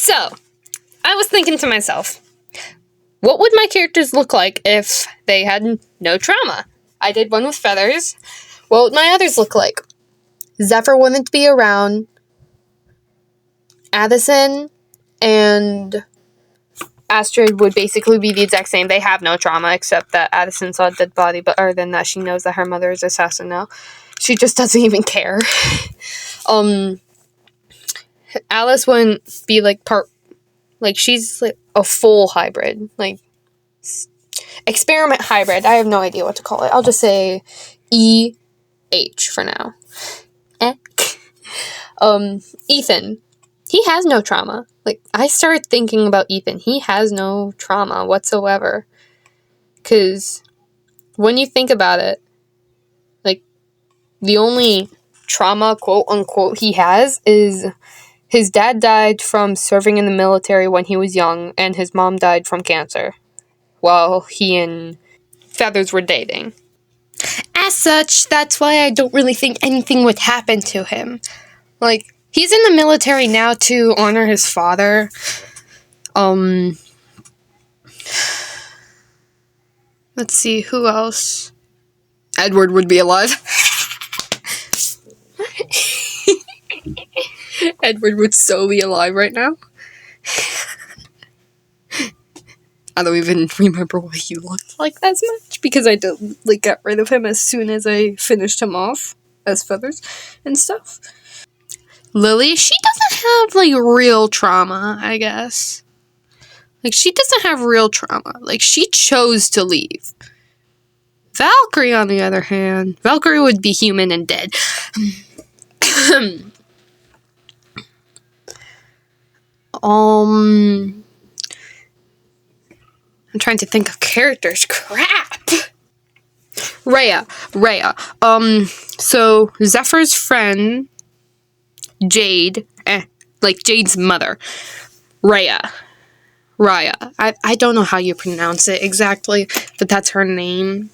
So, I was thinking to myself, what would my characters look like if they had no trauma? I did one with feathers. What would my others look like? Zephyr wouldn't be around. Addison and Astrid would basically be the exact same. They have no trauma, except that Addison saw a dead body, but other than that, she knows that her mother is an assassin now. She just doesn't even care. Alice wouldn't be, she's, like, a full hybrid. Like, experiment hybrid. I have no idea what to call it. I'll just say E-H for now. Ethan. He has no trauma. Like, I started thinking about Ethan. He has no trauma whatsoever. Because when you think about it, like, the only trauma, quote-unquote, he has is his dad died from serving in the military when he was young, and his mom died from cancer while he and Feathers were dating. As such, that's why I don't really think anything would happen to him. Like, he's in the military now to honor his father. Let's see, who else? Edward would be alive. Edward would so be alive right now. I don't even remember what he looked like as much, because I got rid of him as soon as I finished him off as Feathers and stuff. Lily, she doesn't have, real trauma, I guess. She doesn't have real trauma. She chose to leave. Valkyrie, on the other hand, Valkyrie would be human and dead. I'm trying to think of characters. Crap! Rhea. So, Zephyr's friend, Jade, Jade's mother, Rhea. I don't know how you pronounce it exactly, but that's her name.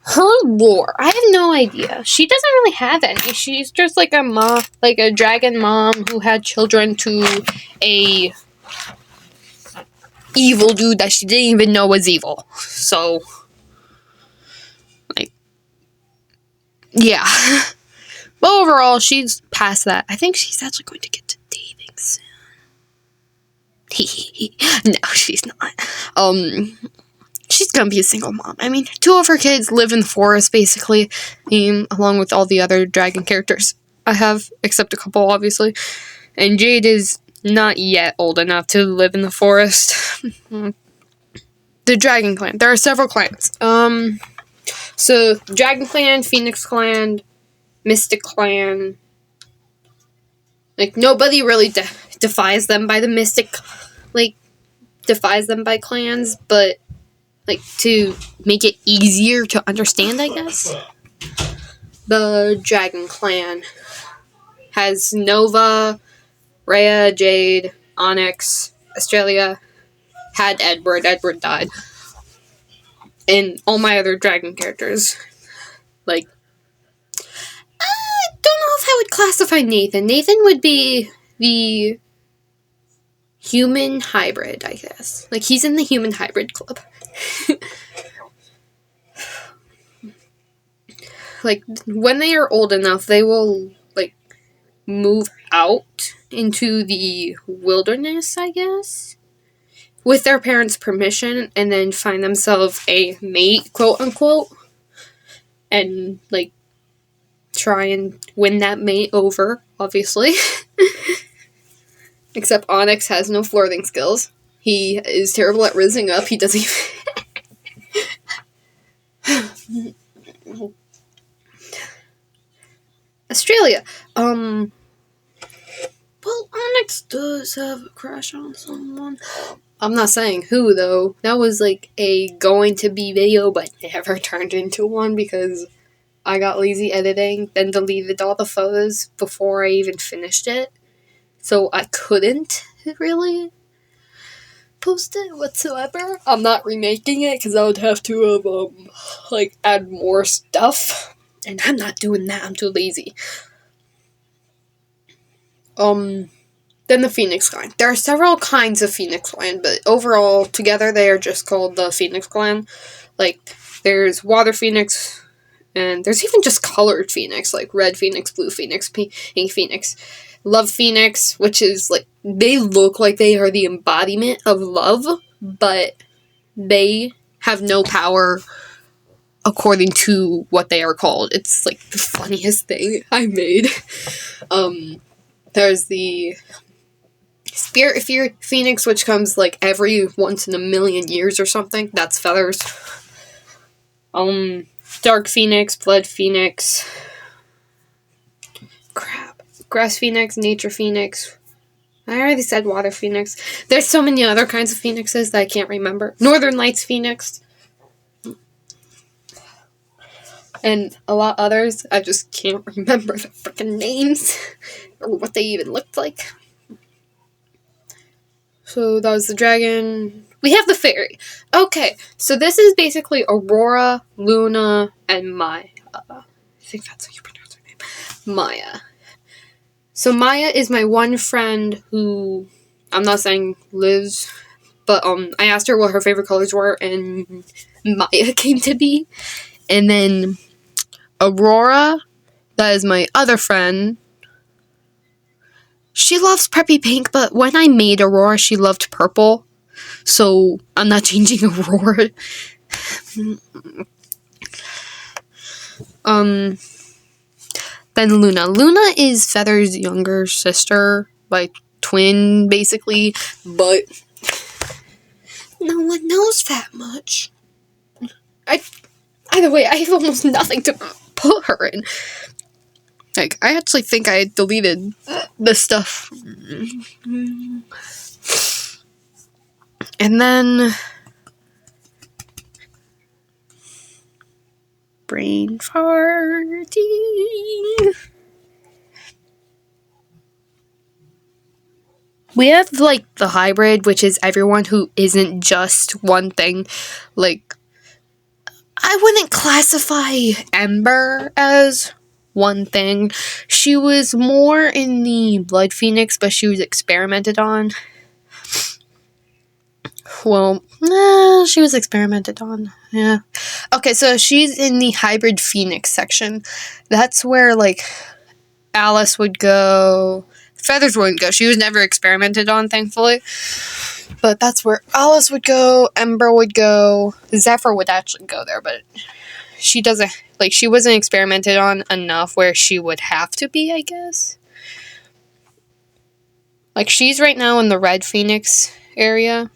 Her lore, I have no idea. She doesn't really have any. She's just a mom, a dragon mom who had children to a evil dude that she didn't even know was evil. So, yeah. But overall, she's past that. I think she's actually going to get to dating soon. No, she's not. She's gonna be a single mom. I mean, 2 of her kids live in the forest, basically, along with all the other dragon characters I have, except a couple, obviously. And Jade is not yet old enough to live in the forest. The Dragon Clan. There are several clans. So, Dragon Clan, Phoenix Clan, Mystic Clan. Nobody really defies them by the Mystic, defies them by clans, but, to make it easier to understand, I guess. The Dragon Clan has Nova, Rhea, Jade, Onyx, Australia, had Edward. Edward died. And all my other dragon characters. I don't know if I would classify Nathan. Nathan would be the human hybrid, I guess. He's in the human hybrid club. When they are old enough, they will, move out into the wilderness, I guess, with their parents' permission, and then find themselves a mate, quote-unquote, and, try and win that mate over, obviously. Except Onyx has no flirting skills. He is terrible at rizzing up. He doesn't even... Australia. Well, Onyx does have a crush on someone. I'm not saying who, though. That was, a going-to-be video, but never turned into one because I got lazy editing, then deleted all the photos before I even finished it. So I couldn't really post it whatsoever. I'm not remaking it because I would have to have, add more stuff. And I'm not doing that. I'm too lazy. Then the Phoenix Clan. There are several kinds of Phoenix Clan, but overall, together, they are just called the Phoenix Clan. Like, there's Water Phoenix, and there's even just colored Phoenix, like Red Phoenix, Blue Phoenix, Pink Phoenix. Love Phoenix, which is, like, they look like they are the embodiment of love, but they have no power according to what they are called. It's, like, the funniest thing I made. There's the Spirit Phoenix, which comes, like, every once in a million years or something. That's feathers. Dark Phoenix, Blood Phoenix. Crap. Grass Phoenix, Nature Phoenix. I already said Water Phoenix. There's so many other kinds of phoenixes that I can't remember. Northern Lights Phoenix. And a lot others. I just can't remember the freaking names. Or what they even looked like. So that was the dragon. We have the fairy. Okay, so this is basically Aurora, Luna, and Maya. I think that's how you pronounce her name. Maya. So Maya is my one friend who, I'm not saying lives, but I asked her what her favorite colors were, and Maya came to be. And then Aurora, that is my other friend. She loves preppy pink, but when I made Aurora, she loved purple. So I'm not changing Aurora. Then Luna. Luna is Feather's younger sister, like twin, basically, but no one knows that much. Either way, I have almost nothing to put her in. Like, I actually think I deleted the stuff. And then brain farting. We have, like, the hybrid, which is everyone who isn't just one thing. Like, I wouldn't classify Ember as one thing. She was more in the Blood Phoenix, but she was experimented on. Well, she was experimented on. Yeah. Okay, so she's in the Hybrid Phoenix section. That's where, like, Alice would go. Feathers wouldn't go. She was never experimented on, thankfully. But that's where Alice would go. Ember would go. Zephyr would actually go there, but she doesn't, like, she wasn't experimented on enough where she would have to be, I guess. Like, she's right now in the Red Phoenix area.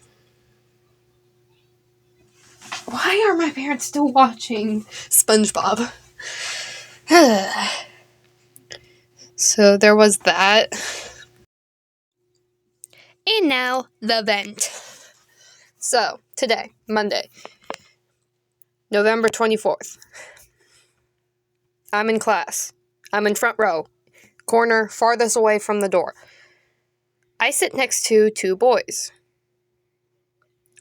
Why are my parents still watching SpongeBob? So there was that. And now, the vent. So, today, Monday, November 24th. I'm in class. I'm in front row. Corner farthest away from the door. I sit next to two boys.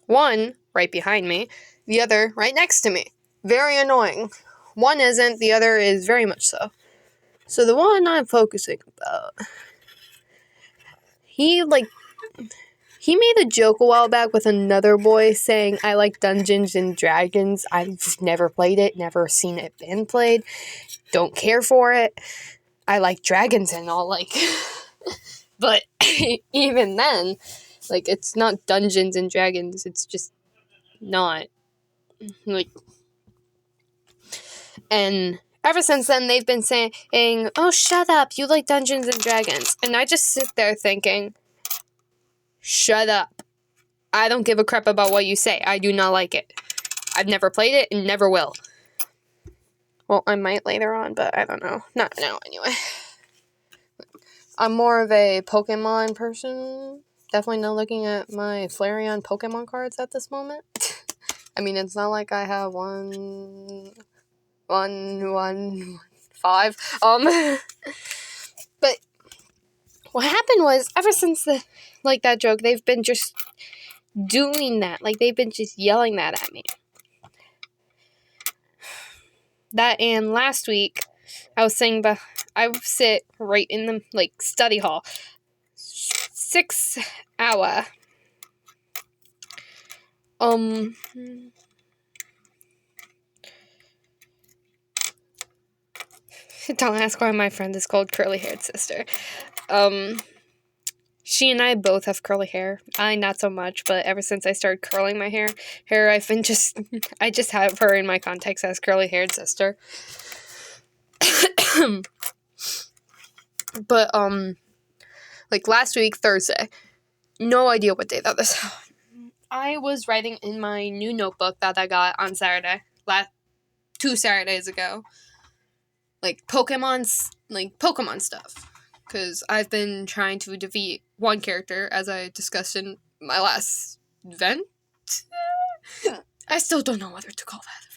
One right behind me, the other right next to me. Very annoying. One isn't, the other is very much so. So the one I'm focusing about, he made a joke a while back with another boy saying, I like Dungeons and Dragons. I've never played it, never seen it been played. Don't care for it. I like dragons and all, like. But even then, like, it's not Dungeons and Dragons. It's just not. Like. And ever since then, they've been saying, oh, shut up, you like Dungeons and Dragons. And I just sit there thinking, shut up. I don't give a crap about what you say. I do not like it. I've never played it and never will. Well, I might later on, but I don't know. Not now, anyway. I'm more of a Pokemon person. Definitely not looking at my Flareon Pokemon cards at this moment. I mean, it's not like I have one, five. But what happened was, ever since that joke, they've been just doing that. Like, they've been just yelling that at me. That and last week, I was saying I sit right in the study hall, 6 hour. Don't ask why my friend is called Curly Haired Sister. She and I both have curly hair. I not so much, but ever since I started curling my hair, I've been I just have her in my contacts as Curly Haired Sister. But last week, Thursday, no idea what day that was. I was writing in my new notebook that I got on Saturday, 2 Saturdays ago. Pokemon stuff. Because I've been trying to defeat one character, as I discussed in my last vent. I still don't know whether to call that a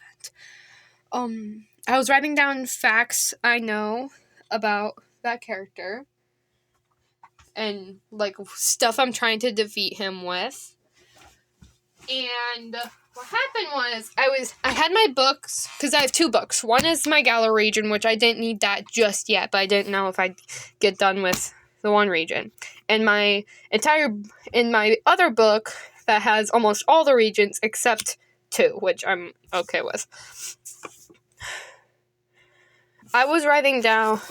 vent. I was writing down facts I know about that character. And, stuff I'm trying to defeat him with. And what happened was, I had my books, because I have 2 books. One is my Galar region, which I didn't need that just yet, but I didn't know if I'd get done with the one region. And in my other book, that has almost all the regions except 2, which I'm okay with. I was writing down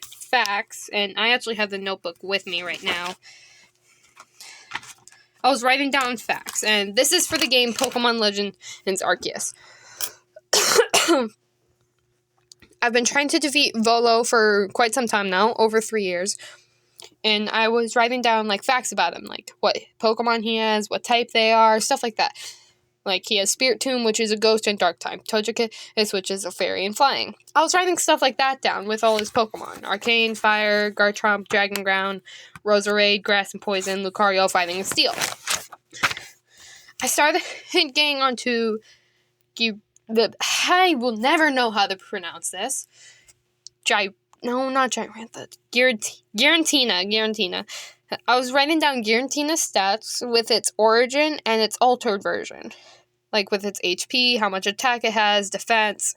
facts, and I actually have the notebook with me right now. I was writing down facts, and this is for the game Pokemon Legends Arceus. I've been trying to defeat Volo for quite some time now, over 3 years, and I was writing down, facts about him, what Pokemon he has, what type they are, stuff like that. He has Spiritomb, which is a ghost and dark type, Togekiss, which is a fairy and flying. I was writing stuff like that down with all his Pokemon. Arcane, Fire, Garchomp, Dragon Ground, Roserade, Grass and Poison, Lucario, Fighting and Steel. I started getting onto I will never know how to pronounce this. Not Giratina. Giratina. I was writing down Giratina's stats with its origin and its altered version. With its HP, how much attack it has, defense,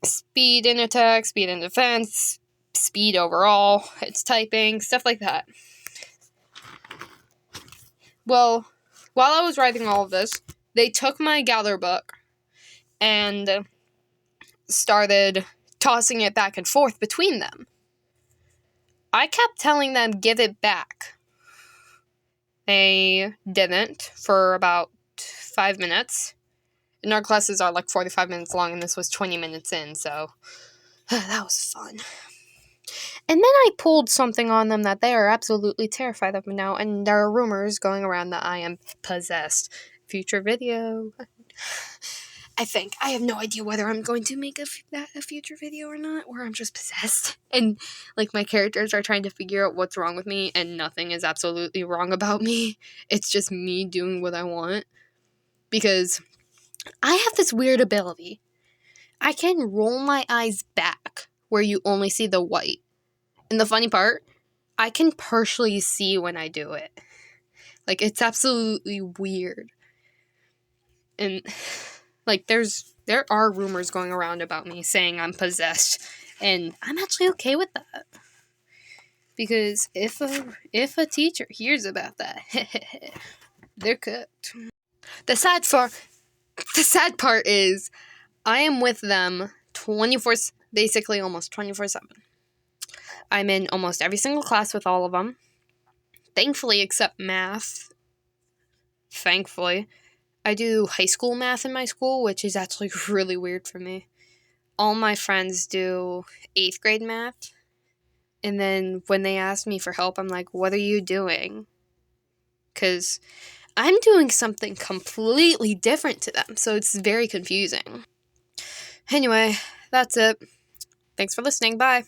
speed in attack, speed in defense, speed overall, its typing, stuff like that. Well, while I was writing all of this, they took my Galar book and started tossing it back and forth between them. I kept telling them, give it back. They didn't for about 5 minutes. And our classes are 45 minutes long, and this was 20 minutes in, so that was fun. And then I pulled something on them that they are absolutely terrified of me now, and there are rumors going around that I am possessed. Future video. I think. I have no idea whether I'm going to make a future video or not, or I'm just possessed. And, my characters are trying to figure out what's wrong with me, and nothing is absolutely wrong about me. It's just me doing what I want. Because I have this weird ability. I can roll my eyes back where you only see the white. And the funny part, I can partially see when I do it. It's absolutely weird. And, there are rumors going around about me saying I'm possessed. And I'm actually okay with that. Because if a teacher hears about that, they're cooked. The sad part is, I am with them basically almost 24/7. I'm in almost every single class with all of them. Thankfully, except math. Thankfully. I do high school math in my school, which is actually really weird for me. All my friends do 8th grade math. And then when they ask me for help, I'm like, what are you doing? Because I'm doing something completely different to them, so it's very confusing. Anyway, that's it. Thanks for listening. Bye.